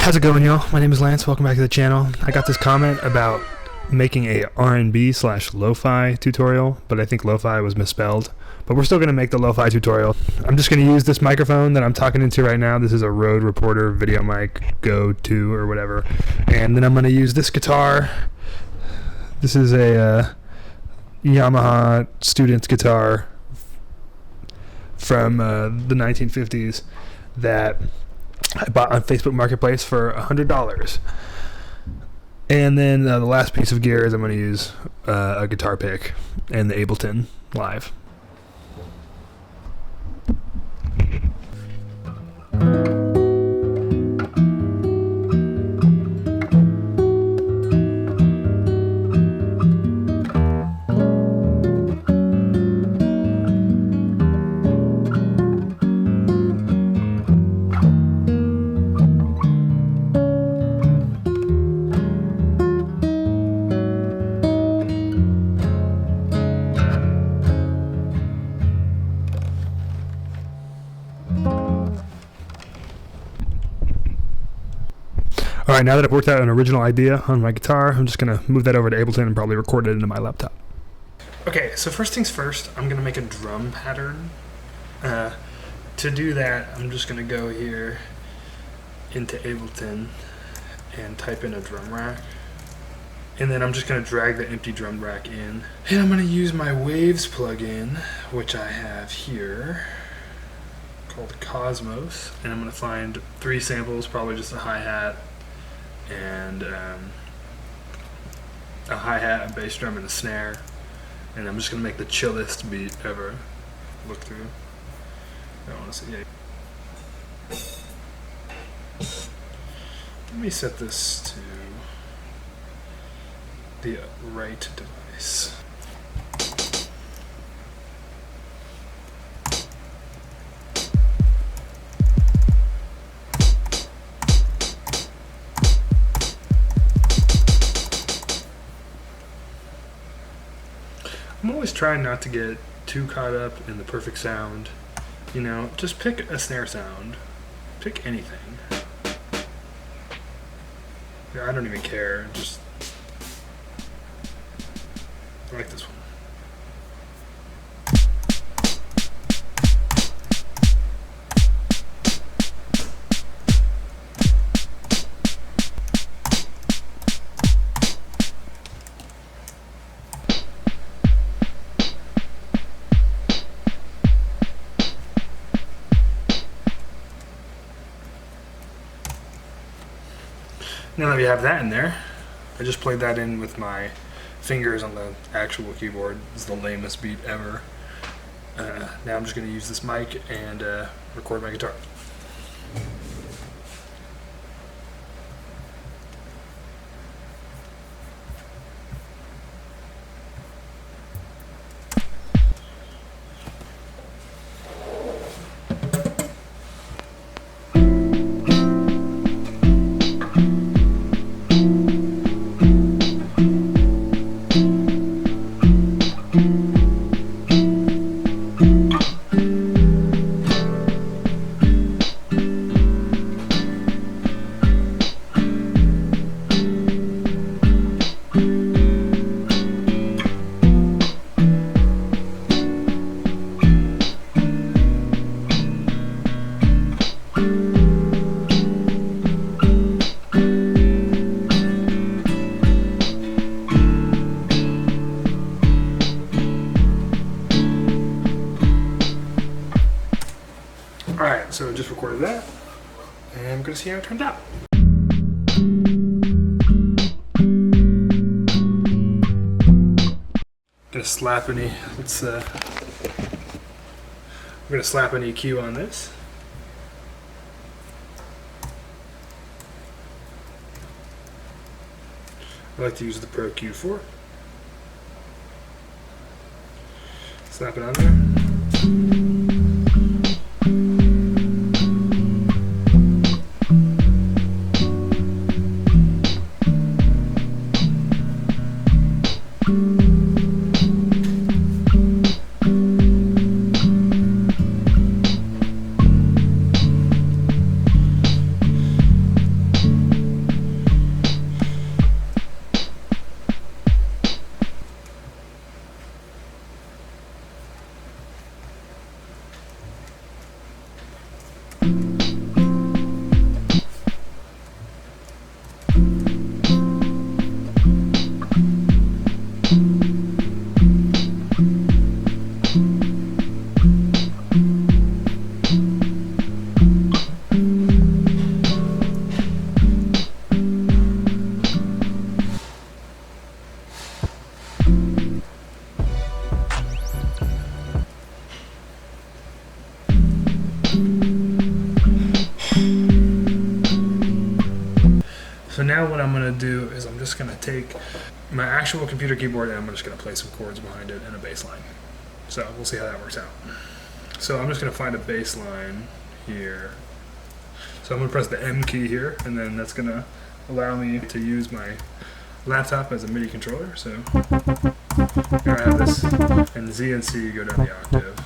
How's it going, y'all? My name is Lance. Welcome back to the channel. I got this comment about making a R&B/lo-fi tutorial, but I think lo-fi was misspelled. But we're still going to make the lo-fi tutorial. I'm just going to use this microphone that I'm talking into right now. This is a Rode Reporter video mic Go 2 or whatever. And then I'm going to use this guitar. This is a Yamaha student's guitar from the 1950s that I bought on Facebook Marketplace for $100. And then the last piece of gear is I'm going to use a guitar pick and the Ableton Live. Alright, now that I've worked out an original idea on my guitar, I'm just going to move that over to Ableton and probably record it into my laptop. Okay, so first things first, I'm going to make a drum pattern. To do that, I'm just going to go here into Ableton and type in a drum rack. And then I'm just going to drag the empty drum rack in. And I'm going to use my Waves plugin, which I have here, called Cosmos. And I'm going to find 3 samples, probably just a hi-hat, and a hi-hat, a bass drum, and a snare. And I'm just going to make the chillest beat ever. Look through. I want to see it. Let me set this to the right device. I'm always trying not to get too caught up in the perfect sound. You know, just pick a snare sound. Pick anything. Yeah, I don't even care. Just I like this one. Now that we have that in there, I just played that in with my fingers on the actual keyboard. It's the lamest beat ever. Now I'm just going to use this mic and record my guitar. Alright, so just recorded that, and I'm going to see how it turned out. Gonna slap any, we're gonna slap an EQ on this. I like to use the Pro Q4. Slap it on there. So now what I'm gonna do is I'm just gonna take my actual computer keyboard and I'm just gonna play some chords behind it and a bass line. So we'll see how that works out. So I'm just gonna find a bass line here. So I'm gonna press the M key here, and then that's gonna allow me to use my laptop as a MIDI controller. So here I have this, and Z and C go down the octave.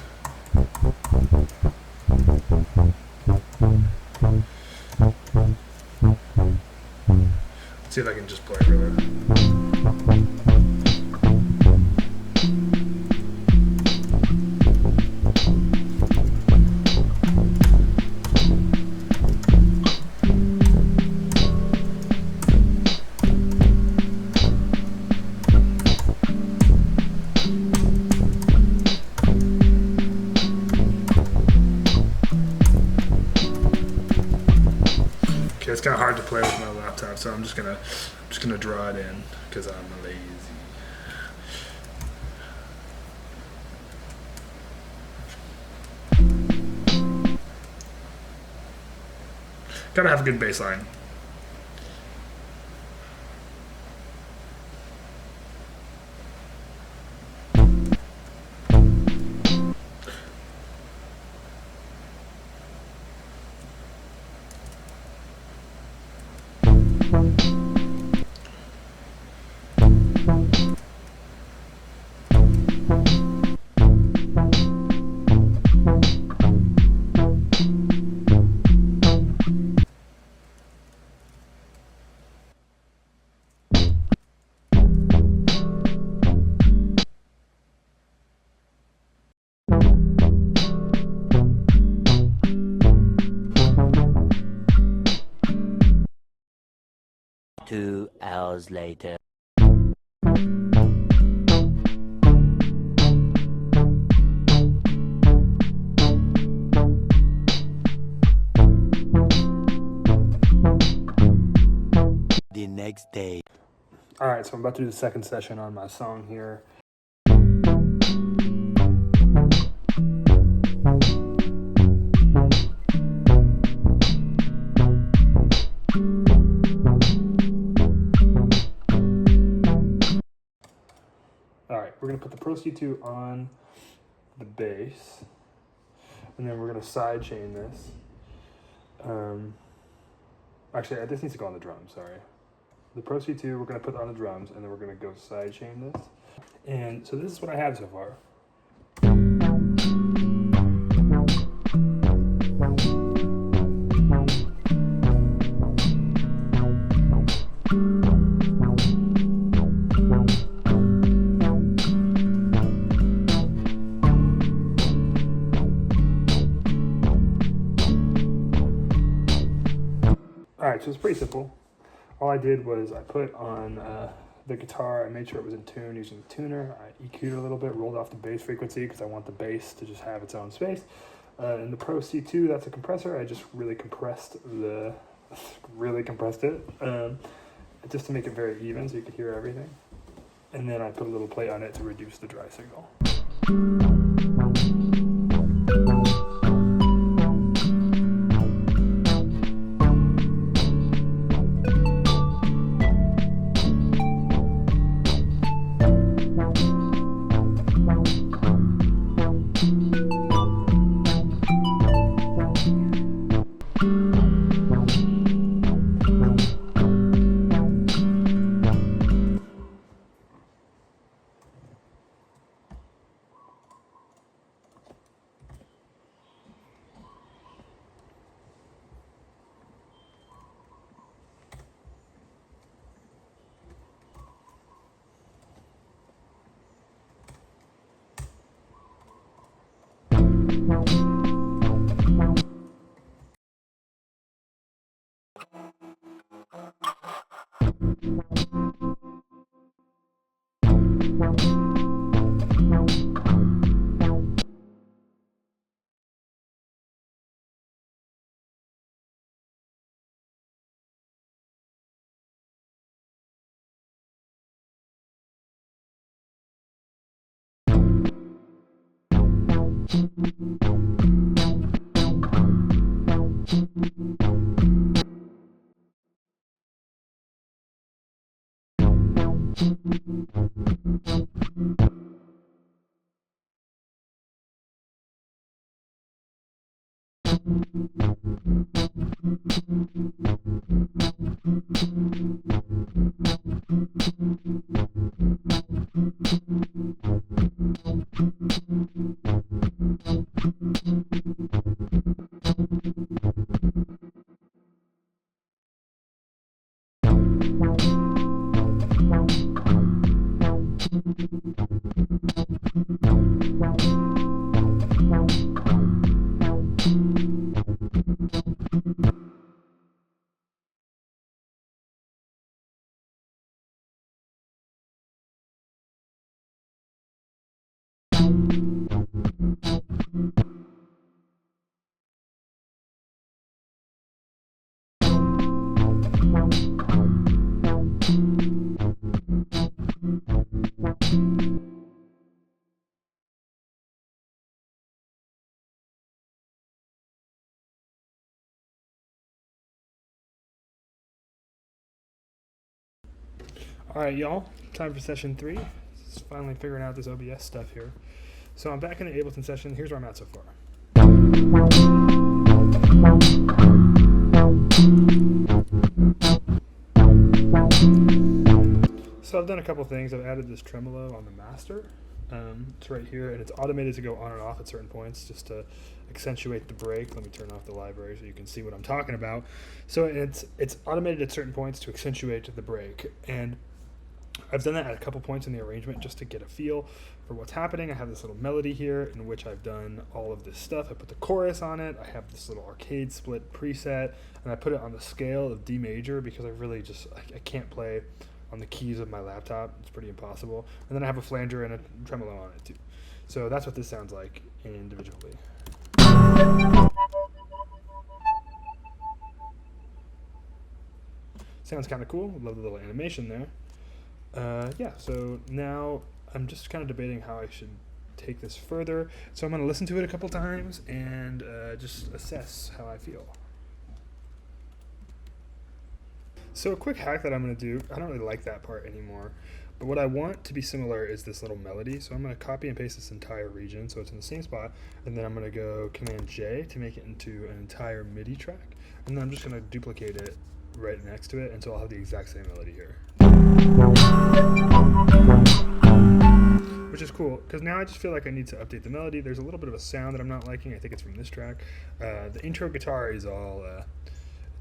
Let's see if I can just play really. Okay, it's kind of hard to play with my laptop, so I'm just gonna draw it in because I'm lazy. Gotta have a good bass line. Two hours later. The next day. All right, so I'm about to do the second session on my song here. All right, we're gonna put the Pro C2 on the bass, and then we're gonna side chain this. Actually, this needs to go on the drums, sorry. The Pro C2 we're gonna put on the drums, and then we're gonna go side chain this. And so this is what I have so far. All right, so it's pretty simple. All I did was I put on the guitar, I made sure it was in tune using the tuner. I EQ'd it a little bit, rolled off the bass frequency because I want the bass to just have its own space. And the Pro C2, that's a compressor. I just really compressed it just to make it very even so you could hear everything. And then I put a little plate on it to reduce the dry signal. All right, y'all, time for session 3. Just finally figuring out this OBS stuff here. So I'm back in the Ableton session. Here's where I'm at so far. So I've done a couple things. I've added this tremolo on the master. It's right here, and it's automated to go on and off at certain points just to accentuate the break. Let me turn off the library so you can see what I'm talking about. So it's automated at certain points to accentuate the break, and I've done that at a couple points in the arrangement just to get a feel for what's happening. I have this little melody here in which I've done all of this stuff. I put the chorus on it. I have this little arcade split preset, and I put it on the scale of D major because I really just I can't play on the keys of my laptop. It's pretty impossible. And then I have a flanger and a tremolo on it too. So that's what this sounds like individually. Sounds kind of cool. Love the little animation there. Yeah, so now I'm just kind of debating how I should take this further. So I'm going to listen to it a couple times and just assess how I feel. So a quick hack that I'm going to do, I don't really like that part anymore, but what I want to be similar is this little melody. So I'm going to copy and paste this entire region so it's in the same spot, and then I'm going to go Command J to make it into an entire MIDI track, and then I'm just going to duplicate it right next to it until I'll have the exact same melody here. Which is cool, because now I just feel like I need to update the melody. There's a little bit of a sound that I'm not liking. I think it's from this track. The intro guitar is all,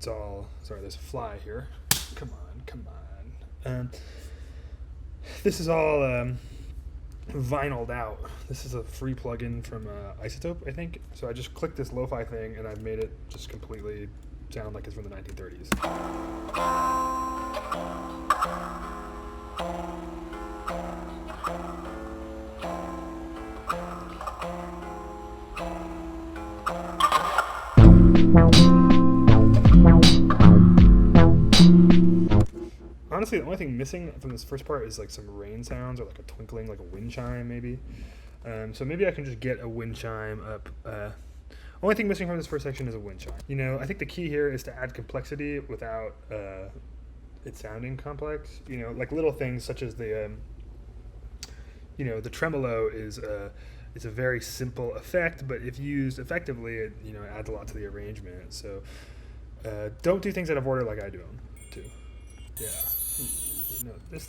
sorry, there's a fly here. Come on. This is all vinyled out. This is a free plugin from Isotope, I think. So I just clicked this lo-fi thing, and I've made it just completely sound like it's from the 1930s. Honestly, the only thing missing from this first part is like some rain sounds or like a twinkling, like a wind chime maybe. So maybe I can just get a wind chime up. Only thing missing from this first section is a wind chime. You know, I think the key here is to add complexity without it sounding complex. You know, like little things such as the, the tremolo is it's a very simple effect, but if used effectively, it adds a lot to the arrangement. So don't do things out of order like I do them too. Yeah, this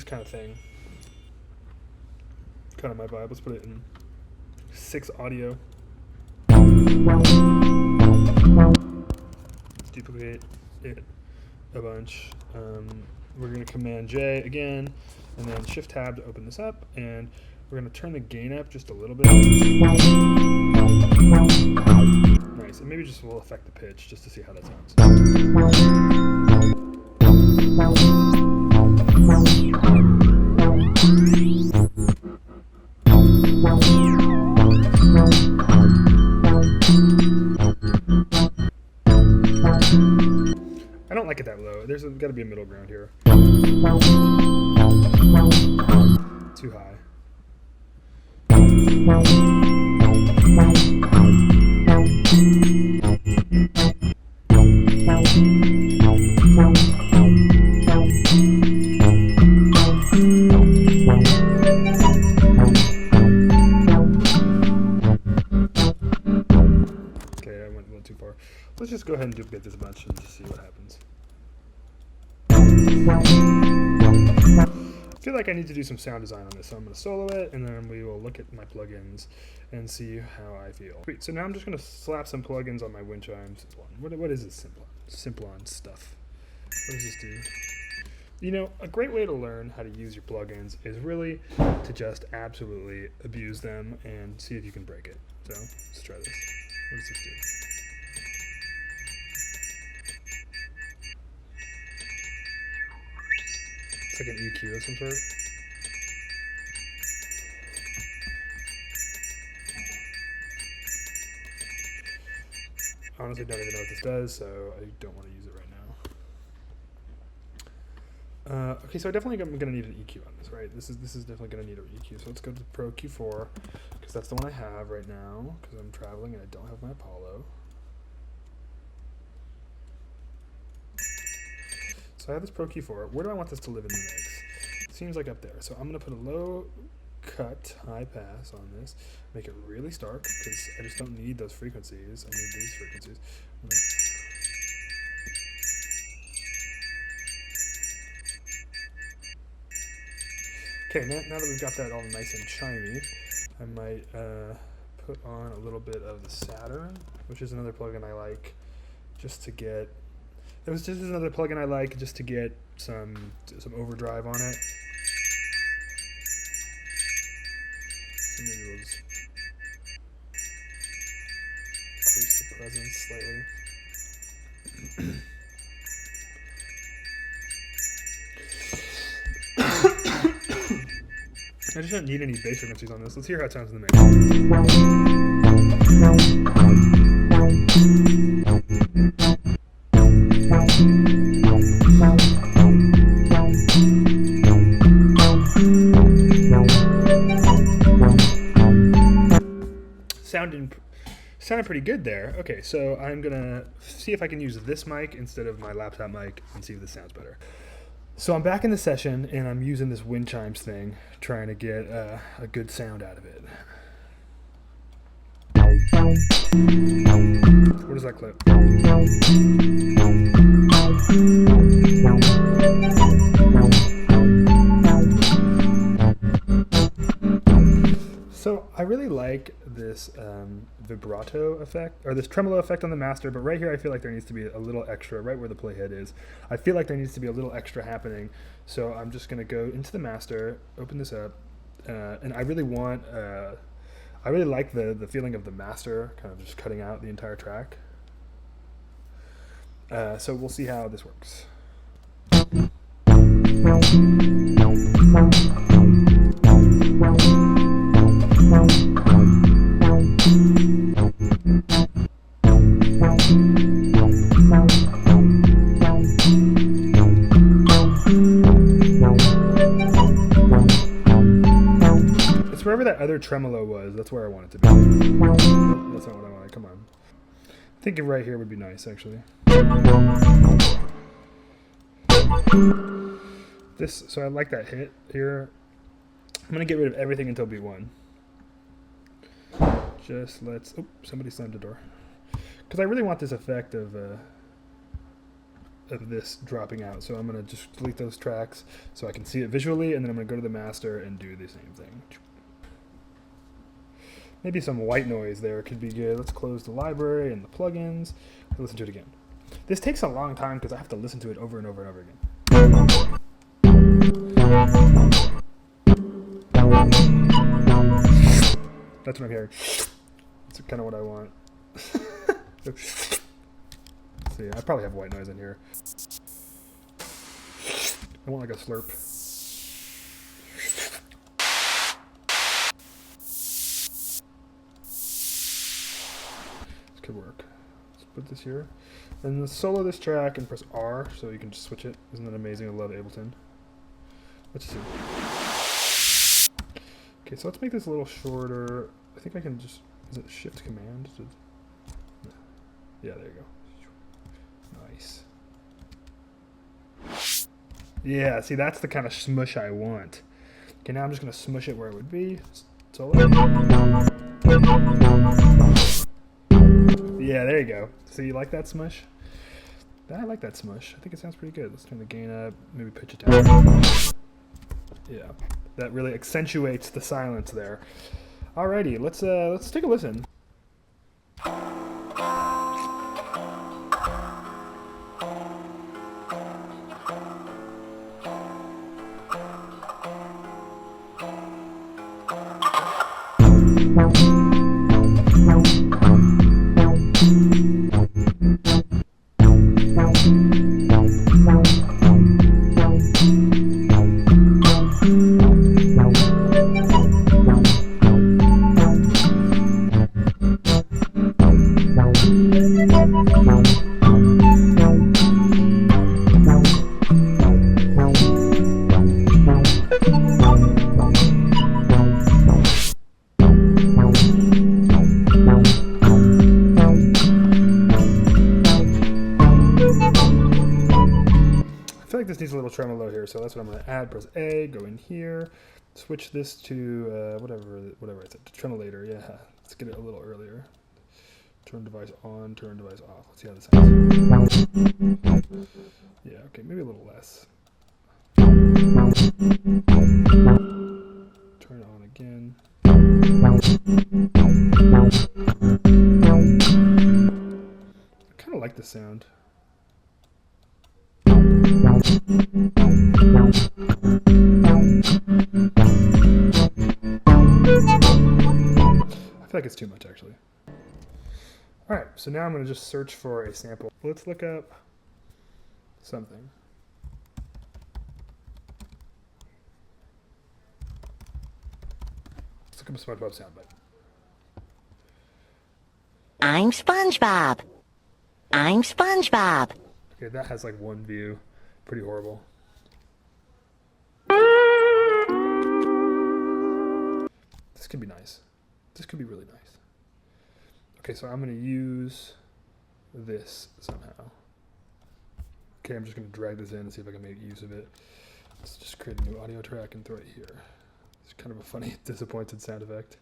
kind of thing. Kind of my vibe. Let's put it in 6 audio. Let's duplicate it a bunch. We're going to Command J again, and then Shift Tab to open this up, and we're going to turn the gain up just a little bit. Nice, and maybe just we'll affect the pitch just to see how that sounds. I don't like it that low. There's got to be a middle ground here. Too high. Okay, I went a little too far. Let's just go ahead and duplicate this a bunch and just see what happens. I feel like I need to do some sound design on this, so I'm going to solo it, and then we will look at my plugins and see how I feel. Sweet, so now I'm just going to slap some plugins on my wind chimes. What is this Simplon stuff? What does this do? You know, a great way to learn how to use your plugins is really to just absolutely abuse them and see if you can break it. So let's try this. What does this do? It's like an EQ of some sort. Honestly, don't even know what this does, so I don't want to use it right now. Okay, so I definitely am going to need an EQ on this, right? This is definitely going to need an EQ. So let's go to the Pro Q4 because that's the one I have right now because I'm traveling and I don't have my Apollo. So I have this Pro Q4. Where do I want this to live in the mix? Seems like up there. So I'm going to put a low cut, high pass on this. Make it really stark because I just don't need those frequencies. I need these frequencies. Okay, now that we've got that all nice and chimey, I might put on a little bit of the Saturn, which is another plugin I like, just to get. It was just another plugin I like just to get some overdrive on it. So maybe we'll just increase the presence slightly. I just don't need any bass frequencies on this. Let's hear how it sounds in the mix. Sounded pretty good there. Okay, so I'm gonna see if I can use this mic instead of my laptop mic and see if this sounds better. So I'm back in the session and I'm using this wind chimes thing, trying to get a good sound out of it. What is that clip? So I really like this vibrato effect, or this tremolo effect on the master, but right here I feel like there needs to be a little extra, right where the playhead is. I feel like there needs to be a little extra happening, so I'm just going to go into the master, open this up, and I really like the feeling of the master kind of just cutting out the entire track. So we'll see how this works. It's wherever that other tremolo was, that's where I want it to be. Nope, that's not what I wanted, come on. I think right here would be nice, actually. So I like that hit here. I'm going to get rid of everything until B1. Just let's, somebody slammed the door. Because I really want this effect of this dropping out. So I'm going to just delete those tracks so I can see it visually, and then I'm going to go to the master and do the same thing. Maybe some white noise there could be good. Let's close the library and the plugins. Listen to it again. This takes a long time because I have to listen to it over and over and over again. That's what I'm hearing. That's kind of what I want. See, I probably have white noise in here. I want like a slurp. This could work. Let's put this here. And then solo this track and press R so you can just switch it. Isn't that amazing? I love Ableton. Let's see. Okay, so let's make this a little shorter. I think I can just, is it Shift Command? Yeah, there you go. Nice. Yeah, see, that's the kind of smush I want. Okay, now I'm just going to smush it where it would be. Solo. Yeah, there you go. So you like that smush? I like that smush. I think it sounds pretty good. Let's turn the gain up, maybe pitch it down. Yeah, that really accentuates the silence there. Alrighty, let's take a listen. feel like this needs a little tremolo here, so that's what I'm going to add. Press A, go in here, switch this to whatever it's at, tremolator. Yeah, let's get it a little earlier. Turn device on, turn device off. Let's see how this sounds. Yeah, okay, maybe a little less. Turn it on again. I kind of like the sound. I feel like it's too much, actually. All right, so now I'm going to just search for a sample. Let's look up something. Let's look up a SpongeBob soundbite. I'm SpongeBob. I'm SpongeBob. Okay, that has like one view. Pretty horrible. This could be nice. This could be really nice. Okay, so I'm going to use this somehow. Okay, I'm just going to drag this in and see if I can make use of it. Let's just create a new audio track and throw it here. It's kind of a funny, disappointed sound effect.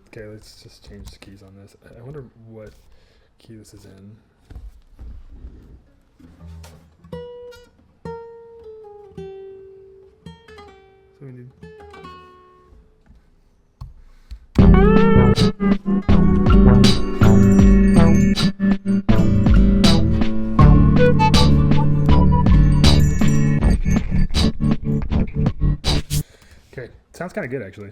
Okay, let's just change the keys on this. I wonder what key this is in. So we need... Okay, sounds kind of good actually.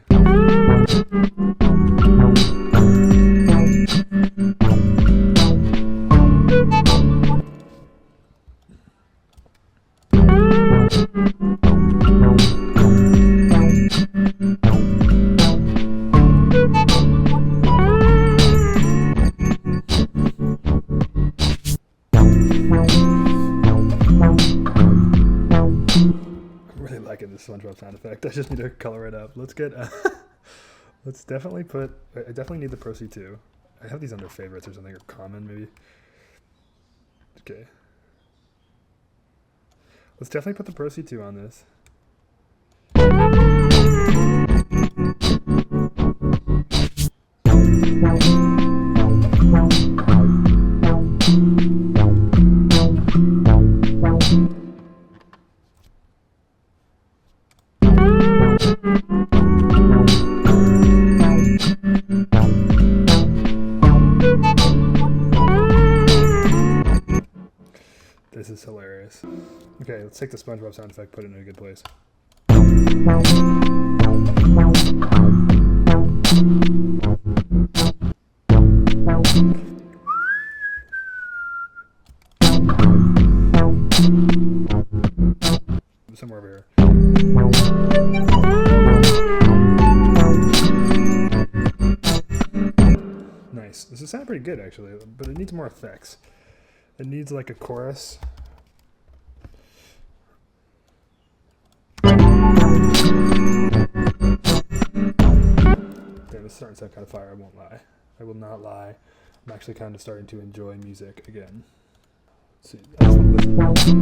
Liking this SpongeBob sound effect. I just need to color it up. Let's get let's definitely put, I definitely need the Pro C2. I have these under favorites or something, or common maybe. Okay, let's definitely put the Pro C2 on this. This is hilarious. Okay, let's take the SpongeBob sound effect, put it in a good place. Somewhere over here. Nice. This is sounding pretty good actually, but it needs more effects. It needs like a chorus. Damn, it's starting to sound kind of fire, I won't lie. I will not lie. I'm actually kind of starting to enjoy music again. Let's see. I just want to listen.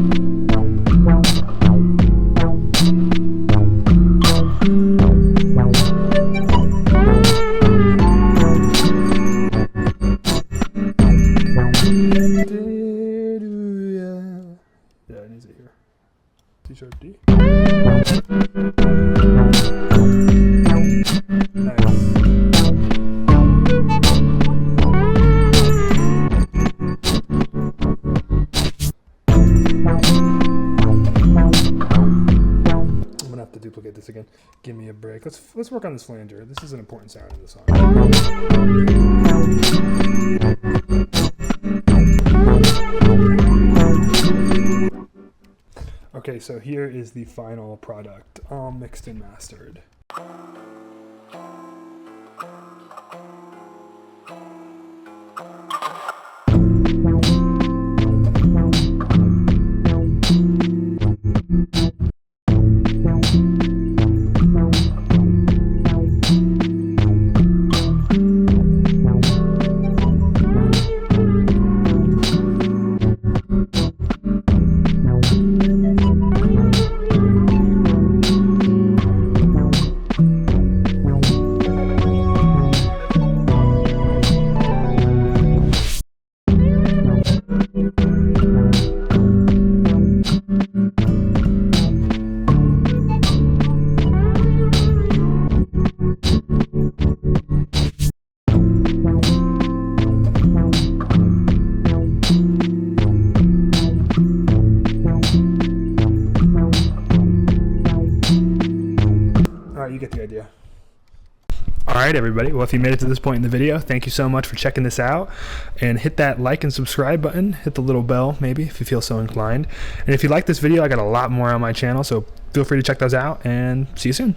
Yeah, it needs it here. C sharp D. Nice. I'm gonna have to duplicate this again. Give me a break. Let's work on this flanger. This is an important sound in the song. Okay, so here is the final product, all mixed and mastered. the idea. All right, everybody. Well, if you made it to this point in the video, thank you so much for checking this out. And hit that like and subscribe button. Hit the little bell, maybe, if you feel so inclined. And if you like this video, I got a lot more on my channel, so feel free to check those out, and see you soon.